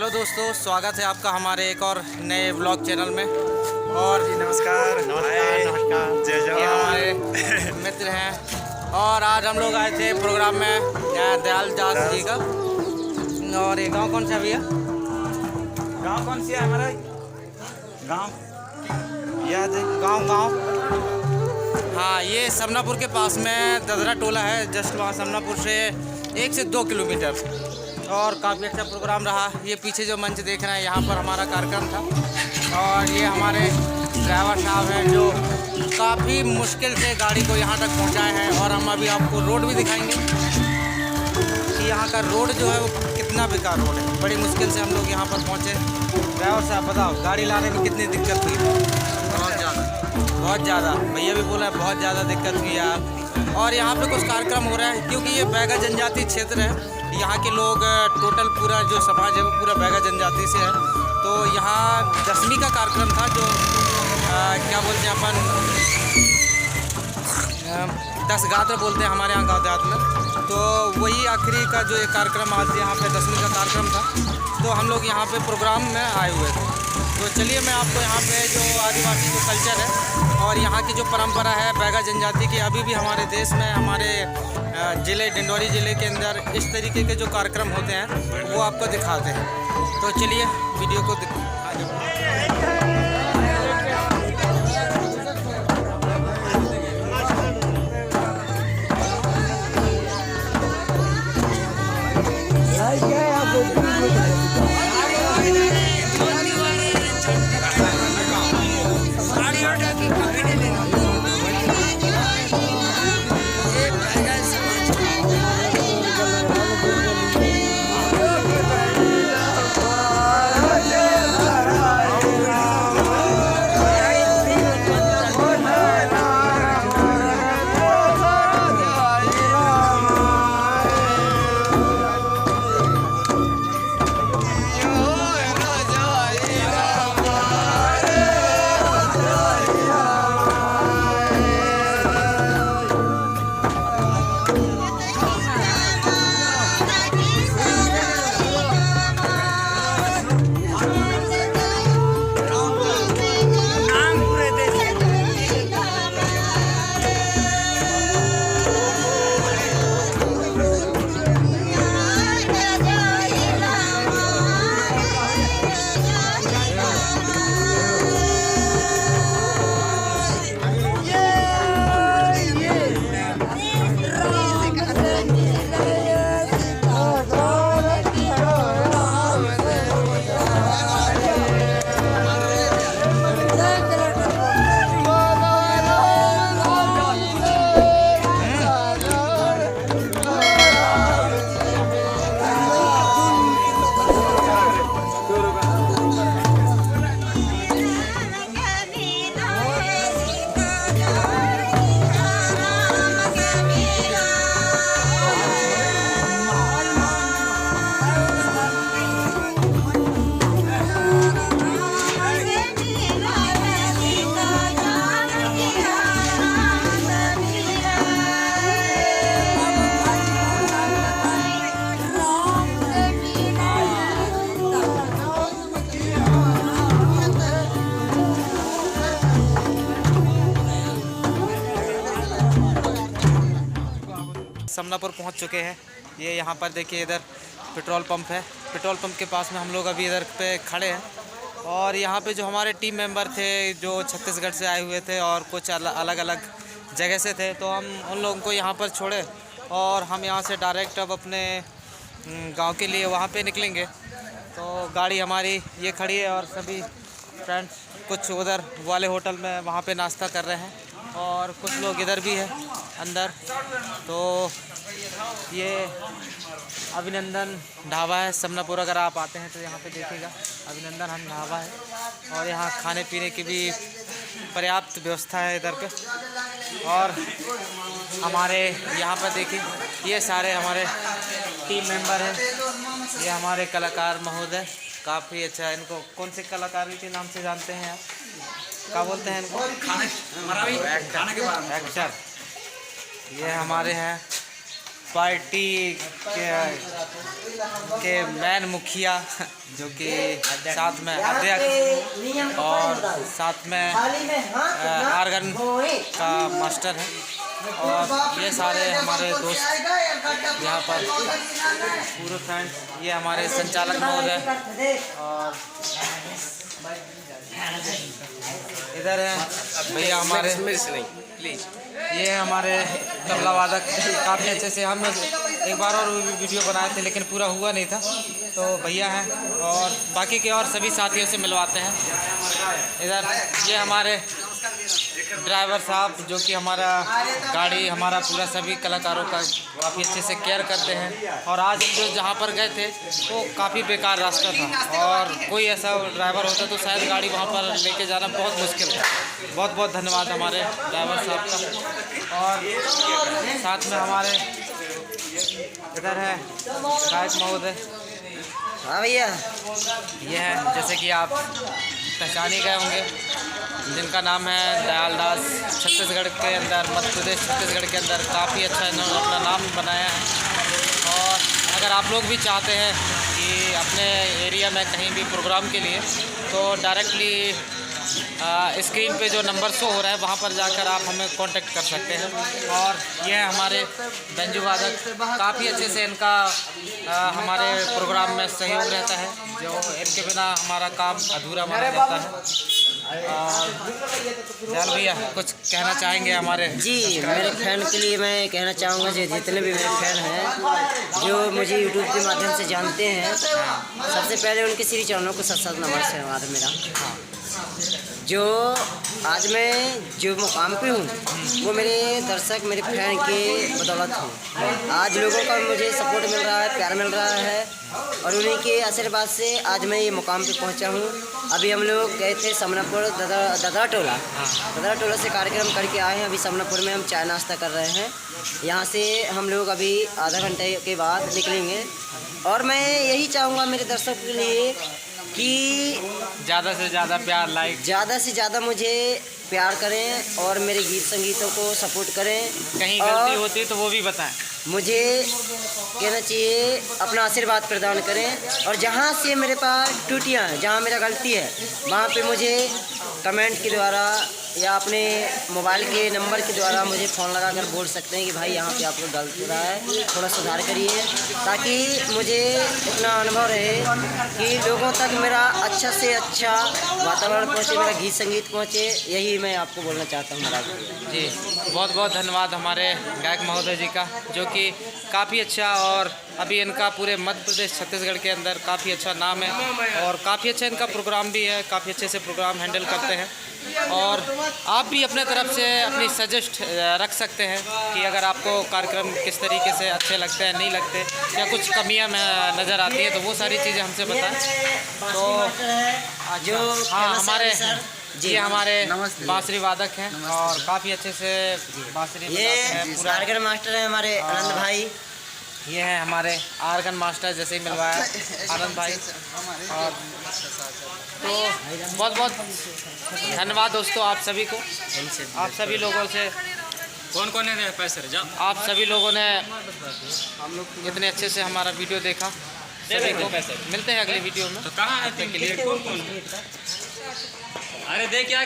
Hello दोस्तों, स्वागत है आपका हमारे एक और नए व्लॉग चैनल में। और जी नमस्कार नमस्कार। जय ये जवान। हमारे मित्र हैं और आज हम लोग आए थे प्रोग्राम में दयाल दास जी का। और ये गांव कौन सा भैया? गांव कौन सी है हमारा? गांव याद है? गांव हाँ, ये समनापुर के पास में ददरा टोला है। जस्ट वहाँ समनापुर से 1 से 2 किलोमीटर। और काफ़ी अच्छा प्रोग्राम रहा। ये पीछे जो मंच देख रहे हैं, यहाँ पर हमारा कार्यक्रम था। और ये हमारे ड्राइवर साहब हैं जो काफ़ी मुश्किल से गाड़ी को यहाँ तक पहुँचाए हैं। और हम अभी आपको रोड भी दिखाएंगे कि यहाँ का रोड जो है वो कितना बेकार रोड है। बड़ी मुश्किल से हम लोग यहाँ पर पहुँचे। ड्राइवर साहब बताओ, गाड़ी लाने में कितनी दिक्कत हुई? बहुत ज़्यादा। भैया भी बोला बहुत ज़्यादा दिक्कत हुई यार। और यहाँ पे कुछ कार्यक्रम हो रहा है क्योंकि ये बैगा जनजाति क्षेत्र है। यहाँ के लोग टोटल पूरा जो समाज है वो पूरा बैगा जनजाति से है। तो यहाँ दशमी का कार्यक्रम था जो क्या बोलते हैं अपन, दशगात्र बोलते हैं हमारे यहाँ गाँव देहात में। तो वही आखिरी का जो एक कार्यक्रम आज यहाँ पे दशमी का कार्यक्रम था। तो हम लोग यहाँ पे प्रोग्राम में आए हुए थे। तो चलिए मैं आपको यहाँ पे जो आदिवासी जो कल्चर है और यहाँ की जो परंपरा है बैगा जनजाति की, अभी भी हमारे देश में हमारे ज़िले डिंडौरी ज़िले के अंदर इस तरीके के जो कार्यक्रम होते हैं वो आपको दिखाते हैं। तो चलिए वीडियो को समनापुर पहुंच चुके हैं। ये यहाँ पर देखिए, इधर पेट्रोल पंप है। पेट्रोल पंप के पास में हम लोग अभी इधर पे खड़े हैं। और यहाँ पे जो हमारे टीम मेंबर थे जो छत्तीसगढ़ से आए हुए थे और कुछ अलग अलग जगह से थे, तो हम उन लोगों को यहाँ पर छोड़े और हम यहाँ से डायरेक्ट अब अपने गांव के लिए वहाँ पे निकलेंगे। तो गाड़ी हमारी ये खड़ी है और सभी फ्रेंड्स कुछ उधर वाले होटल में वहाँ पे नाश्ता कर रहे हैं और कुछ लोग इधर भी हैं अंदर। तो ये अभिनंदन ढाबा है समनापुर। अगर आप आते हैं तो यहाँ पे देखिएगा, अभिनंदन हम ढाबा है। और यहाँ खाने पीने की भी पर्याप्त व्यवस्था है इधर पे। और हमारे यहाँ पर देखिए, ये सारे हमारे टीम मेंबर हैं। ये हमारे कलाकार महोदय, काफ़ी अच्छा है। इनको कौन से कलाकार के नाम से जानते हैं आप? क्या बोलते हैं इनको? एक्टर। ये हमारे हैं पार्टी के मैन मुखिया जो कि साथ में अध्यक्ष और साथ में आर्गन का मास्टर है और ये सारे हमारे दोस्त यहाँ पर पूरे फ्रेंड, ये हमारे संचालक महोदय और इधर है भैया हमारे, प्लीज ये हमारे तबला वादक। काफ़ी अच्छे से हम एक बार और वीडियो बनाए थे लेकिन पूरा हुआ नहीं था, तो भैया हैं और बाकी के और सभी साथियों से मिलवाते हैं। इधर ये हमारे ड्राइवर साहब जो कि हमारा गाड़ी हमारा पूरा सभी कलाकारों का काफ़ी अच्छे से केयर करते हैं। और आज हम जो जहाँ पर गए थे वो काफ़ी बेकार रास्ता था और कोई ऐसा ड्राइवर होता तो शायद गाड़ी वहाँ पर लेके जाना बहुत मुश्किल था। बहुत बहुत धन्यवाद हमारे ड्राइवर साहब का। और साथ में हमारे इधर है गायक महोदय। हाँ भैया, ये है जैसे कि आप पहचान ही गए होंगे, जिनका नाम है दयाल दास। छत्तीसगढ़ के अंदर, मध्य प्रदेश छत्तीसगढ़ के अंदर काफ़ी अच्छा इन्होंने अपना नाम बनाया है। और अगर आप लोग भी चाहते हैं कि अपने एरिया में कहीं भी प्रोग्राम के लिए, तो डायरेक्टली स्क्रीन पे जो नंबर शो हो रहा है वहाँ पर जाकर आप हमें कांटेक्ट कर सकते हैं। और ये है हमारे बेंजू वादक, काफ़ी अच्छे से इनका हमारे प्रोग्राम में सहयोग रहता है, जो इनके बिना हमारा काम अधूरा माना जाता है। दयाल भैया कुछ कहना चाहेंगे हमारे? जी, मेरे फैन के लिए मैं कहना चाहूँगा जो जितने भी मेरे फैन हैं जो मुझे यूट्यूब के माध्यम से जानते हैं, सबसे पहले उनके श्री चरणों को सत सत नमस्कार मेरा। जो आज मैं जो मुकाम पे हूँ वो मेरे दर्शक, मेरे फैन के बदौलत हूँ। आज लोगों का मुझे सपोर्ट मिल रहा है, प्यार मिल रहा है और उन्हीं के आशीर्वाद से आज मैं ये मुकाम पे पहुँचा हूँ। अभी हम लोग गए थे समनापुर ददरा टोला से कार्यक्रम करके आए हैं। अभी समनापुर में हम चाय नाश्ता कर रहे हैं। यहाँ से हम लोग अभी आधा घंटे के बाद निकलेंगे और मैं यही चाहूँगा मेरे दर्शकों के लिए कि ज़्यादा से ज़्यादा प्यार, लाइक ज़्यादा से ज़्यादा मुझे प्यार करें और मेरे गीत संगीतों को सपोर्ट करें। कहीं गलती होती तो वो भी बताएं। मुझे कहना चाहिए अपना आशीर्वाद प्रदान करें और जहाँ से मेरे पास त्रुटियाँ हैं, जहाँ मेरा गलती है, वहाँ पे मुझे कमेंट के द्वारा या अपने मोबाइल के नंबर के द्वारा मुझे फ़ोन लगाकर बोल सकते हैं कि भाई यहाँ पे आपको गलत हो रहा है, थोड़ा सुधार करिए, ताकि मुझे इतना अनुभव रहे कि लोगों तक मेरा अच्छा से अच्छा वातावरण पहुँचे, मेरा गीत संगीत पहुँचे। यही मैं आपको बोलना चाहता हूँ महाराज जी। बहुत बहुत धन्यवाद हमारे गायक महोदय जी का, जो कि काफ़ी अच्छा और अभी इनका पूरे मध्य प्रदेश छत्तीसगढ़ के अंदर काफ़ी अच्छा नाम है और काफ़ी अच्छा इनका प्रोग्राम भी है, काफ़ी अच्छे से प्रोग्राम हैंडल करते हैं। और आप भी अपने तरफ से अपनी सजेस्ट रख सकते हैं कि अगर आपको कार्यक्रम किस तरीके से अच्छे लगते हैं, नहीं लगते, या कुछ कमियां नज़र आती हैं तो वो सारी चीज़ें हमसे बताएं। तो जो हाँ, हमारे जी ये हमारे नमस्ते बांसुरी वादक हैं और काफ़ी अच्छे से बांसुरी बजाते हैं। पूरा आर्गन मास्टर है हमारे आनंद भाई। ये हैं हमारे आर्गन मास्टर, जैसे ही मिलवाया आनंद भाई। और तो बहुत बहुत धन्यवाद दोस्तों आप सभी को, आप सभी लोगों से, कौन कौन है पैसे जाओ, आप सभी लोगों ने इतने अच्छे से हमारा वीडियो देखा। सभी को मिलते हैं अगले वीडियो में। तो कहाँ है के लिए कौन कौन? अरे देख क्या